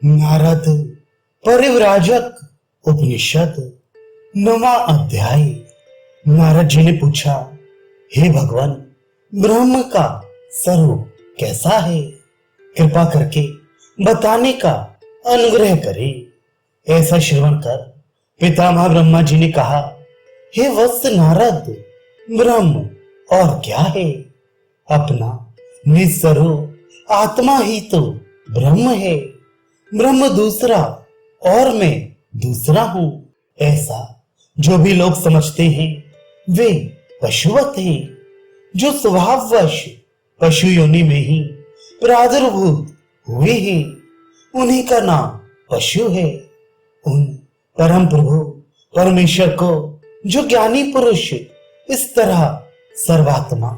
नारद परिव्राजक उपनिषद 9वां अध्याय। नारद जी ने पूछा, हे भगवान, ब्रह्म का स्वरूप कैसा है? कृपा करके बताने का अनुग्रह करे। ऐसा श्रवण कर पितामह ब्रह्मा जी ने कहा, हे वत्स नारद, ब्रह्म और क्या है? अपना निस्वरूप आत्मा ही तो ब्रह्म है। ब्रह्म दूसरा और मैं दूसरा हूं, ऐसा जो भी लोग समझते हैं वे पशुवत हैं, जो स्वभाववश पशु योनि में ही प्रादुर्भूत हुए हैं। उन्हीं का नाम पशु है। उन परम प्रभु परमेश्वर को जो ज्ञानी पुरुष इस तरह सर्वात्मा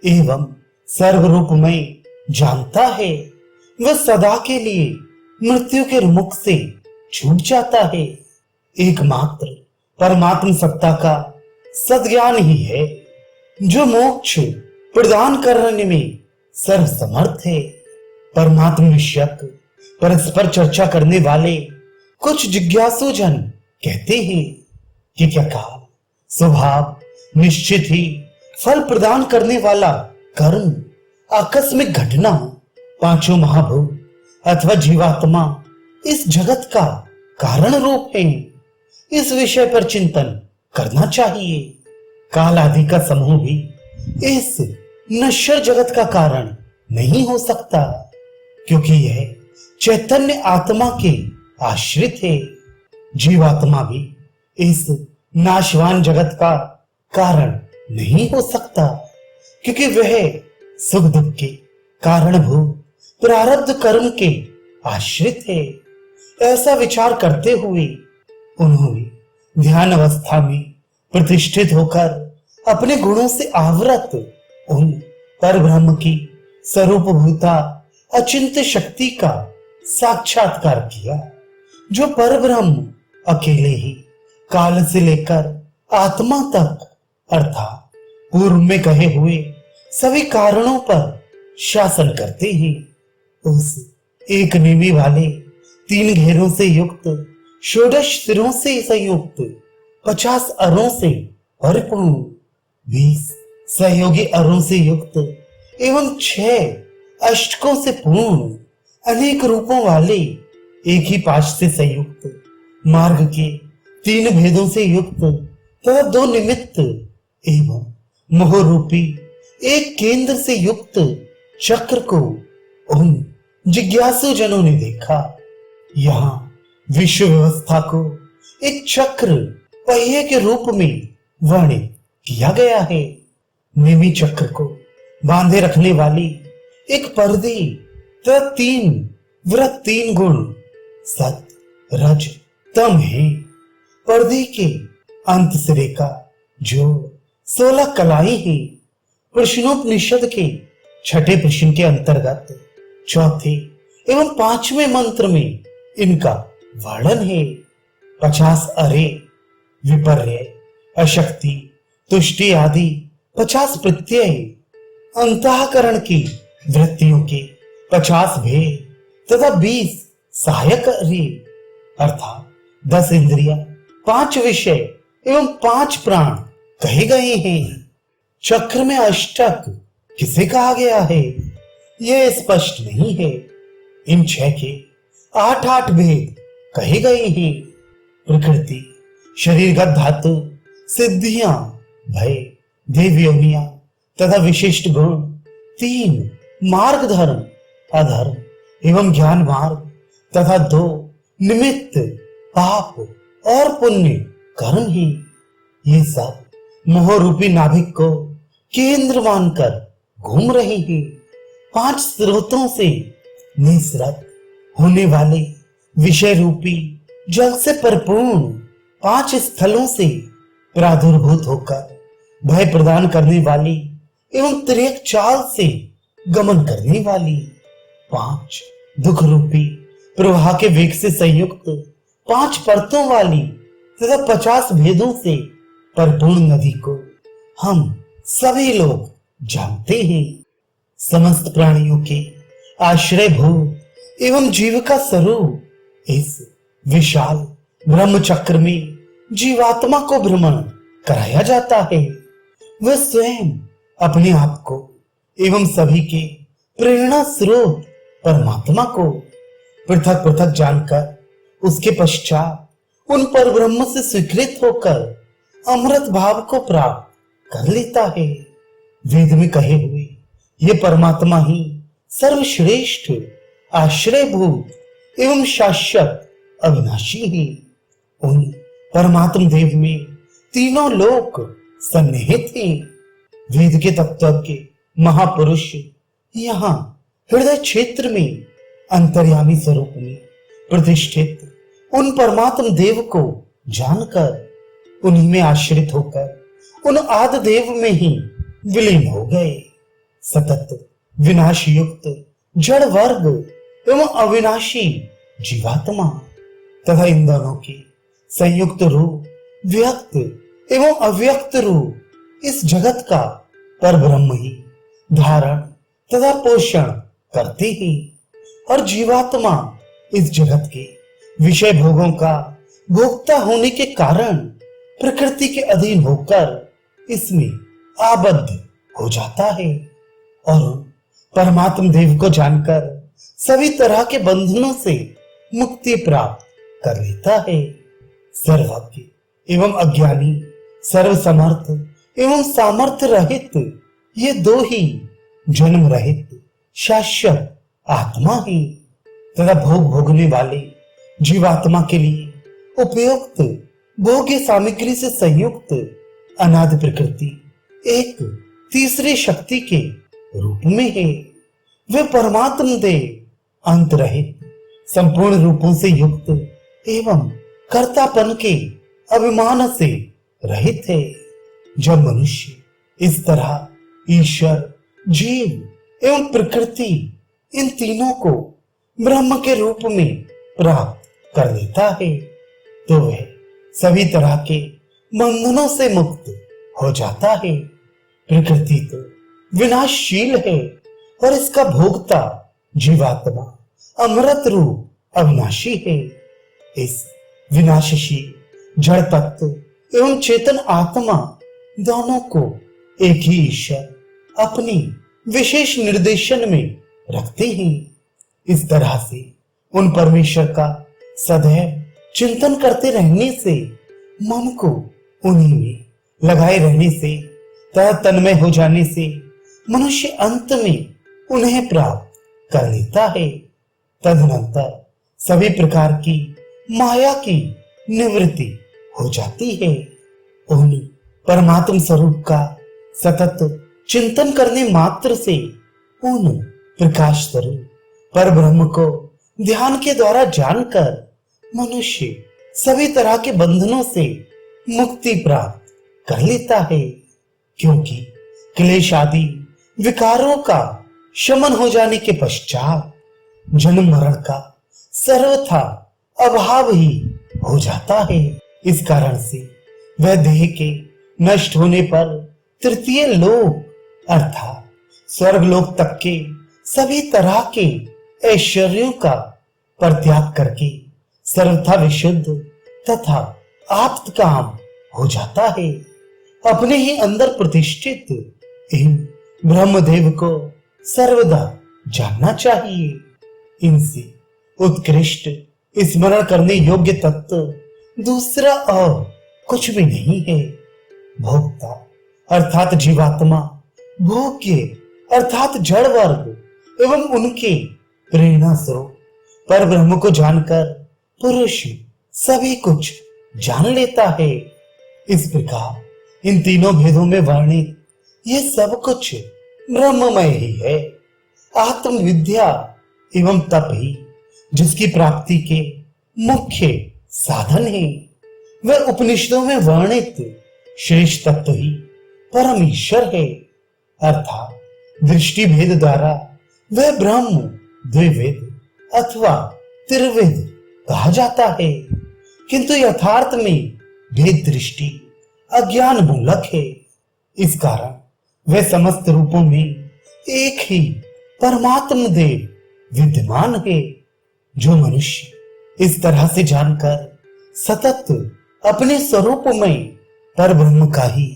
एवं सर्वरूप में जानता है, वह सदा के लिए मृत्यु के मुख से छूट जाता है। एकमात्र परमात्म सत्ता का सद्ज्ञान ही है जो मोक्ष प्रदान करने में सर्वसमर्थ है। परमात्म विषयक परस्पर चर्चा करने वाले कुछ जिज्ञासु जन कहते हैं कि क्या काल, स्वभाव, निश्चित ही फल प्रदान करने वाला कर्म, आकस्मिक घटना, पांचों महाभूत अथवा जीवात्मा इस जगत का कारण रूप है। इस विषय पर चिंतन करना चाहिए। काल आदि का समूह भी इस नश्वर जगत का कारण नहीं हो सकता, क्योंकि यह चैतन्य आत्मा के आश्रित है। जीवात्मा भी इस नाशवान जगत का कारण नहीं हो सकता, क्योंकि वह सुख दुख के कारणभूत प्रारब्ध कर्म के आश्रित है। ऐसा विचार करते हुए उन्होंने ध्यान अवस्था में प्रतिष्ठित होकर अपने गुणों से आवृत उन परब्रह्म की स्वरूपभूता अचिंत्य शक्ति का साक्षात्कार किया, जो परब्रह्म अकेले ही काल से लेकर आत्मा तक अर्थात पूर्व में कहे हुए सभी कारणों पर शासन करते हैं। उस एक निमि वाले 3 घेरों से युक्त, षोडश सिरों से संयुक्त, 50 अरों से परिपूर्ण, 20 सहयोगी अरों से युक्त एवं 6 अष्टकों से पूर्ण, अनेक रूपों वाले, एक ही पाश से संयुक्त, मार्ग के 3 भेदों से युक्त तथा 2 निमित्त एवं मोह रूपी एक केंद्र से युक्त चक्र को उन जिज्ञासु जनों ने देखा। यहाँ विश्व व्यवस्था को एक चक्र पहिए के रूप में वर्णित किया गया है। निमि चक्र को बांधे रखने वाली एक पर्दे तथा 3 वृत्त, 3 गुण सत, रज, तम है। पर्दे के अंत सिरे का जो 16 कलाई है, प्रश्नोपनिषद के 6ठे प्रश्न के अंतर्गत 4थे एवं 5वें मंत्र में इनका वर्णन है। 50 अरे, विपर्य, अशक्ति, तुष्टि आदि 50 प्रत्यय, अंतःकरण की वृत्तियों के 50 भेद तथा 20 सहायक अरे अर्थात 10 इंद्रिया, 5 विषय एवं 5 प्राण कहे गए हैं। चक्र में अष्टक किसे कहा गया है यह स्पष्ट नहीं है। इन 6 के 8 भेद कहे गए हैं। प्रकृति, शरीरगत धातु, सिद्धियां, भय, देवयोनियां तथा विशिष्ट गुण, 3 मार्ग धर्म, अधर्म एवं ज्ञान मार्ग तथा 2 निमित्त, पाप और पुण्य कर्म ही। ये सब मोह रूपी नाभिक को केंद्र मानकर घूम रहे हैं। 5 स्रोतों से निसृत होने वाले विषय रूपी जल से परिपूर्ण 5 स्थलों से प्रादुर्भूत होकर भय प्रदान करने वाली एवं तिर्यक चाल से गमन करने वाली 5 दुख रूपी प्रवाह के वेग से संयुक्त 5 परतों वाली तथा 50 भेदों से परिपूर्ण नदी को हम सभी लोग जानते हैं। समस्त प्राणियों के आश्रय भूत एवं जीव का स्वरूप इस विशाल ब्रह्म चक्र में जीवात्मा को भ्रमण कराया जाता है। वह स्वयं अपने आप को एवं सभी के प्रेरणा स्रोत परमात्मा को पृथक पृथक जानकर उसके पश्चात उन पर ब्रह्म से स्वीकृत होकर अमृत भाव को प्राप्त कर लेता है। वेद में कहे हुए ये परमात्मा ही सर्वश्रेष्ठ आश्रयभूत एवं शाश्वत अविनाशी है। उन परमात्म देव में तीनों लोक सन्निहित हैं। वेद के तत्व के महापुरुष यहाँ हृदय क्षेत्र में अंतर्यामी स्वरूप में प्रतिष्ठित उन परमात्म देव को जानकर उन्हीं में आश्रित होकर उन आदि देव में ही विलीन हो गए। सतत विनाश युक्त जड़ वर्ग एवं अविनाशी जीवात्मा तथा इन दोनों के संयुक्त रूप व्यक्त एवं अव्यक्त रूप इस जगत का परब्रह्म ही धारण तथा पोषण करते हैं और जीवात्मा इस जगत के विषय भोगों का भोक्ता होने के कारण प्रकृति के अधीन होकर इसमें आबद्ध हो जाता है और परमात्म देव को जानकर सभी तरह के बंधनों से मुक्ति प्राप्त कर लेता है। सर्वज्ञ एवं अज्ञानी, सर्व समर्थ एवं सामर्थ्य रहित ये दो ही जन्म रहित शाश्वत आत्मा ही तथा भोग भोगने वाले जीवात्मा के लिए उपयुक्त भोग्य सामग्री से संयुक्त अनादि प्रकृति एक तीसरी शक्ति के रूप में है। वे परमात्म देव अंत रहित संपूर्ण रूपों से युक्त एवं कर्तापन के अभिमान से रहित है। जब मनुष्य इस तरह ईश्वर, जीव एवं प्रकृति इन तीनों को ब्रह्म के रूप में प्राप्त कर लेता है तो वह सभी तरह के बंधनों से मुक्त हो जाता है। प्रकृति तो विनाशशील है और इसका भोक्ता जीवात्मा अमृत रूप अविनाशी है। इस विनाशशील जड़ तत्व एवं चेतन आत्मा दोनों को एक ही ईश्वर अपनी विशेष निर्देशन में रखते हैं। इस तरह से उन परमेश्वर का सदैव चिंतन करते रहने से, मन को उन्हीं में लगाए रहने से तथा तन्मय हो जाने से मनुष्य अंत में उन्हें प्राप्त कर लेता है। तदनंतर सभी प्रकार की माया की निवृत्ति हो जाती है। उन परमात्म स्वरूप का सतत चिंतन करने मात्र से उन प्रकाश स्वरूप पर ब्रह्म को ध्यान के द्वारा जानकर मनुष्य सभी तरह के बंधनों से मुक्ति प्राप्त कर लेता है, क्योंकि क्लेश आदि विकारों का शमन हो जाने के पश्चात जन्म मरण का सर्वथा अभाव ही हो जाता है। इस कारण से वह देह के नष्ट होने पर तृतीय लोक अर्थात स्वर्ग लोक तक के सभी तरह के ऐश्वर्यों का परित्याग करके सर्वथा विशुद्ध तथा आप्त काम हो जाता है। अपने ही अंदर प्रतिष्ठित इन ब्रह्मदेव को सर्वदा जानना चाहिए। इनसे उत्कृष्ट स्मरण करने योग्य तत्व दूसरा और कुछ भी नहीं है। भोक्ता अर्थात जीवात्मा, भोग्य अर्थात जड़ वर्ग एवं उनके प्रेरणा स्रोत पर ब्रह्म को जानकर पुरुष सभी कुछ जान लेता है। इस प्रकार इन तीनों भेदों में वर्णित ये सब कुछ ब्रह्ममय ही है। आत्मविद्या एवं तप ही जिसकी प्राप्ति के मुख्य साधन है। वह उपनिषदों में वर्णित श्रेष्ठ तत्व ही परम ईश्वर है। अर्थात दृष्टि भेद द्वारा वह ब्रह्म द्विवेद अथवा त्रिवेद कहा जाता है, किंतु यथार्थ में भेद दृष्टि अज्ञान मूलक है। इस कारण वह समस्त रूपों में एक ही परमात्म देव विद्यमान है। जो मनुष्य इस तरह से जानकर सतत अपने स्वरूप में पर ब्रह्म का ही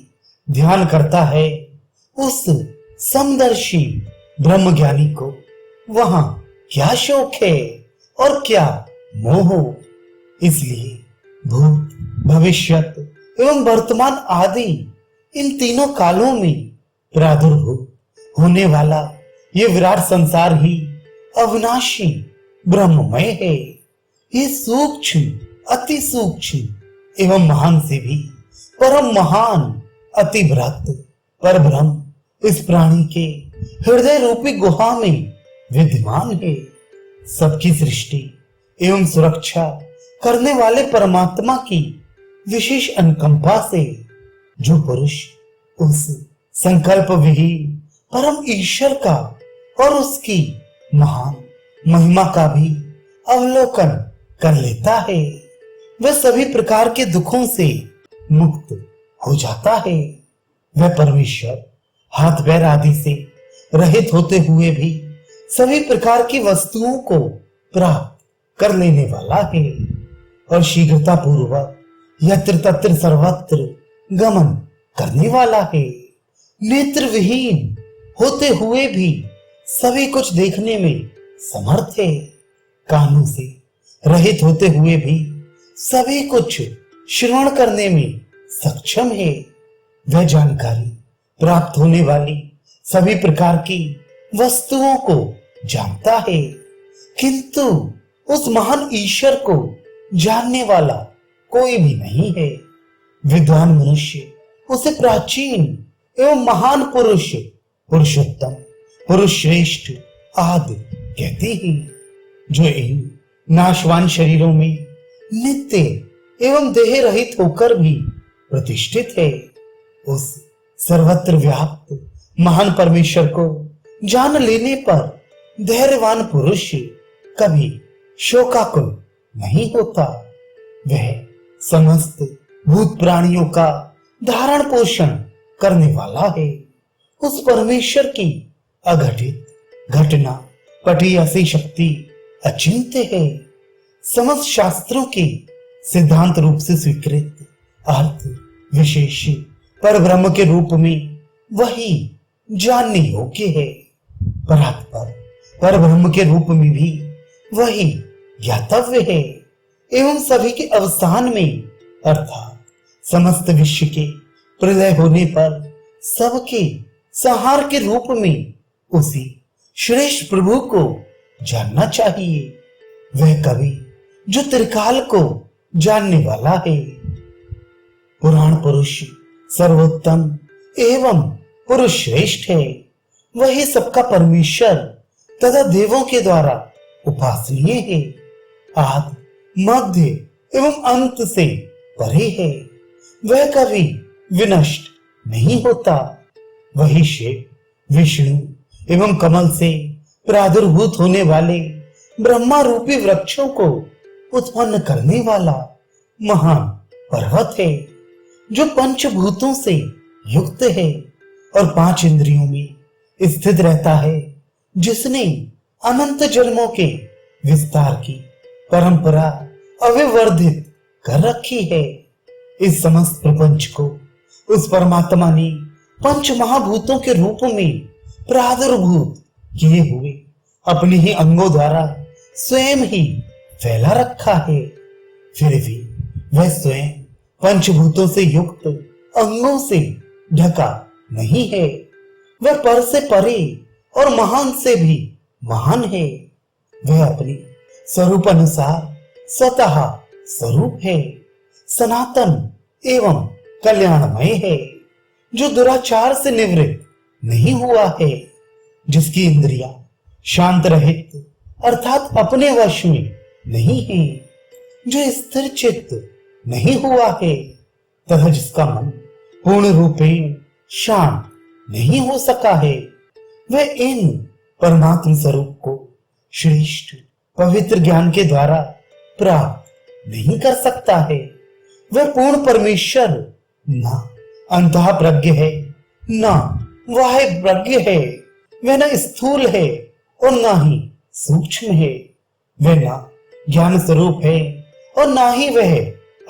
ध्यान करता है, उस समदर्शी ब्रह्म ज्ञानी को वहां क्या शोक है और क्या मोह। इसलिए भूत, भविष्यत एवं वर्तमान आदि इन तीनों कालों में प्रादुर्भूत होने वाला ये विराट संसार ही अविनाशी ब्रह्ममय है। ये सूक्ष्म, अति सूक्ष्म एवं महान से भी परम महान, अति बृहत पर ब्रह्म इस प्राणी के हृदय रूपी गुहा में विद्यमान है। सबकी सृष्टि एवं सुरक्षा करने वाले परमात्मा की विशेष अनुकंपा से जो पुरुष उस संकल्प विहीन परम ईश्वर का और उसकी महान महिमा का भी अवलोकन कर लेता है, वह सभी प्रकार के दुखों से मुक्त हो जाता है। वह परमेश्वर हाथ पैर आदि से रहित होते हुए भी सभी प्रकार की वस्तुओं को प्राप्त कर लेने वाला है और शीघ्रता पूर्वक यत्र तत्र सर्वत्र गमन करने वाला है। नेत्र विहीन होते हुए भी सभी कुछ देखने में समर्थ है। कानों से रहित होते हुए भी सभी कुछ श्रवण करने में सक्षम है। वह जानकारी प्राप्त होने वाली सभी प्रकार की वस्तुओं को जानता है, किंतु उस महान ईश्वर को जानने वाला कोई भी नहीं है। विद्वान मनुष्य उसे प्राचीन एवं महान पुरुष, पुरुषोत्तम, पुरुष श्रेष्ठ आदि कहते हैं, जो इन नाशवान शरीरों में नित्य एवं देह रहित होकर भी प्रतिष्ठित है। उस सर्वत्र व्याप्त महान परमेश्वर को जान लेने पर धैर्यवान पुरुष कभी शोकाकुल नहीं होता। वह समस्त भूत प्राणियों का धारण पोषण करने वाला है। उस परमेश्वर की अघटित घटना पटी ऐसी शक्ति अचिंत्य है। समस्त शास्त्रों के सिद्धांत रूप से स्वीकृत अर्थ विशेष पर ब्रह्म के रूप में वही जानने योग्य है। परात्पर पर ब्रह्म के रूप में भी वही ज्ञातव्य है एवं सभी के अवसान में अर्थात समस्त विश्व के प्रलय होने पर सबके संहार के रूप में उसी श्रेष्ठ प्रभु को जानना चाहिए। वह कवि जो त्रिकाल को जानने वाला है। पुराण पुरुष सर्वोत्तम एवं पुरुष श्रेष्ठ है। वही सबका परमेश्वर तथा देवों के द्वारा उपासनीय है। आदि, मध्य एवं अंत से परे है। वह कभी विनष्ट नहीं होता। वही शिव, विष्णु एवं कमल से प्रादुर्भूत होने वाले ब्रह्मा रूपी वृक्षों को उत्पन्न करने वाला महान पर्वत है, जो पंचभूतों से युक्त है और 5 इंद्रियों में स्थित रहता है, जिसने अनंत जन्मों के विस्तार की परंपरा अविवर्धित कर रखी है। इस समस्त प्रपंच को उस परमात्मा ने 5 महाभूतों के रूप में प्रादुर्भूत किए हुए अपने ही अंगों द्वारा स्वयं ही फैला रखा है। फिर भी वह स्वयं पंचभूतों से युक्त अंगों से ढका नहीं है। वह पर से परे और महान से भी महान है। वह अपने स्वरूप अनुसार स्वतः स्वरूप है, सनातन एवं कल्याणमय है, जो दुराचार से निवृत्त नहीं हुआ है, जिसकी इंद्रियां शांत रहित अर्थात अपने वश में नहीं है, जो स्थिर चित्त नहीं हुआ है तथा जिसका मन पूर्ण रूपेण शांत नहीं हो सका है। वह इन परमात्म स्वरूप को श्रेष्ठ पवित्र ज्ञान के द्वारा प्राप्त नहीं कर सकता है। वह पूर्ण परमेश्वर न अंतः प्रज्ञ है, न बाह्य प्रज्ञ है। वह न स्थूल है और न ही सूक्ष्म है। वह न ज्ञान स्वरूप है और ना ही वह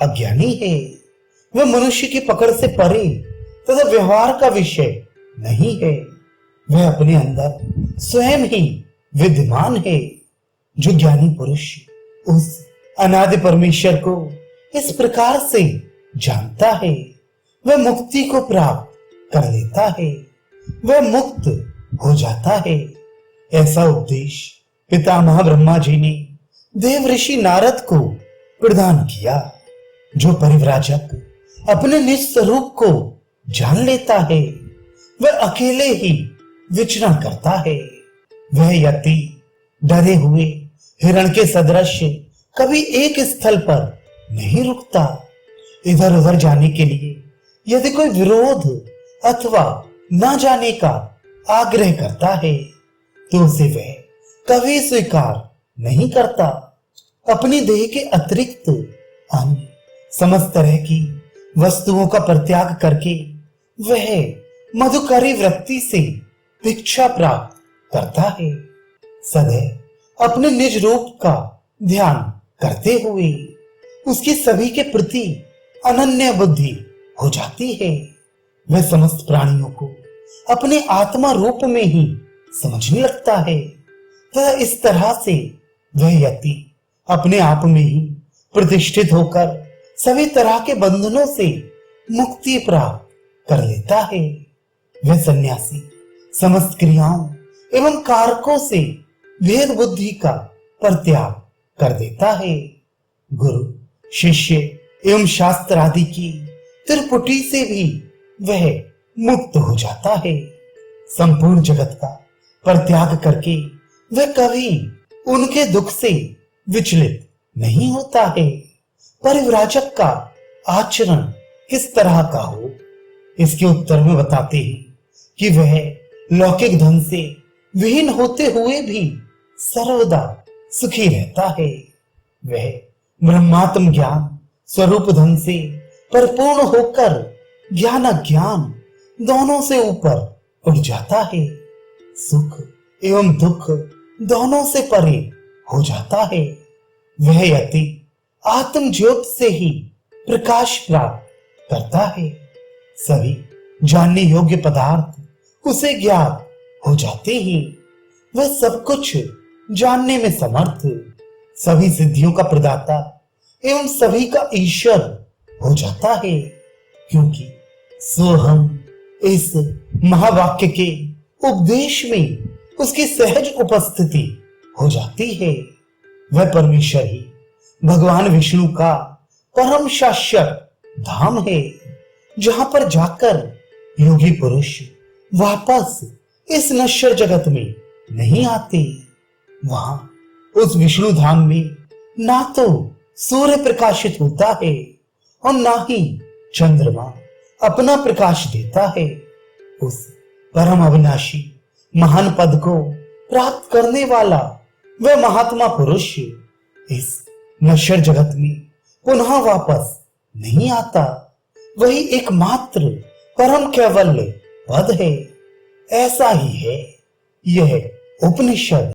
अज्ञानी है। वह मनुष्य की पकड़ से परे तथा व्यवहार का विषय नहीं है। वह अपने अंदर स्वयं ही विद्यमान है। जो ज्ञानी पुरुष उस अनादि परमेश्वर को इस प्रकार से जानता है, वह मुक्ति को प्राप्त कर लेता है, वह मुक्त हो जाता है। ऐसा उपदेश पितामह ब्रह्मा जी ने देव ऋषि नारद को प्रदान किया। जो परिव्राजक अपने निज स्वरूप को जान लेता है, वह अकेले ही विचरण करता है। वह यति डरे हुए हिरण के सदृश कभी एक स्थल पर नहीं रुकता। इधर उधर जाने के लिए यदि कोई विरोध अथवा न जाने का आग्रह करता है तो उसे वह कभी स्वीकार नहीं करता। अपनी देह के अतिरिक्त अन्य समस्त तरह की वस्तुओं का परित्याग करके वह मधुकरी वृत्ति से भिक्षा प्राप्त करता है। सदैव अपने निज रूप का ध्यान करते हुए उसकी सभी के प्रति अनन्य बुद्धि हो जाती है। वह समस्त प्राणियों को अपने आत्मा रूप में ही समझने लगता है तथा इस तरह से वह यति अपने आप में ही प्रतिष्ठित होकर सभी तरह के बंधनों से मुक्ति प्राप्त कर लेता है। वह सन्यासी समस्त क्रियाओं एवं कारकों से भेद बुद्धि का परित्याग कर देता है। गुरु शिष्य एवं शास्त्र आदि की त्रिपुटी से भी वह मुक्त हो जाता है। संपूर्ण जगत का परित्याग करके वह कभी उनके दुख से विचलित नहीं होता है। परिव्राजक का आचरण किस तरह का हो, इसके उत्तर में बताते हैं कि वह लौकिक धन से विहीन होते हुए भी सर्वदा सुखी रहता है। वह ब्रह्मात्म ज्ञान स्वरूप धन से परिपूर्ण होकर ज्ञान अज्ञान दोनों से ऊपर उठ जाता है। सुख एवं दुख दोनों से परे हो जाता है। वह यति आत्म ज्योत से ही प्रकाश प्राप्त करता है। सभी जानने योग्य पदार्थ उसे ज्ञात हो जाते ही वह सब कुछ जानने में समर्थ, सभी सिद्धियों का प्रदाता एवं सभी का ईश्वर हो जाता है। क्योंकि सोहम इस महावाक्य के उपदेश में उसकी सहज उपस्थिति हो जाती है। वह परमेश्वर ही भगवान विष्णु का परम शाश्वत धाम है, जहां पर जाकर योगी पुरुष वापस इस नश्वर जगत में नहीं आते। वहां उस विष्णु धाम में ना तो सूर्य प्रकाशित होता है और ना ही चंद्रमा अपना प्रकाश देता है। उस परम अविनाशी महान पद को प्राप्त करने वाला वह महात्मा पुरुष इस नश्वर जगत में पुनः वापस नहीं आता। वही एकमात्र परम कैवल्य पद है। ऐसा ही है यह उपनिषद।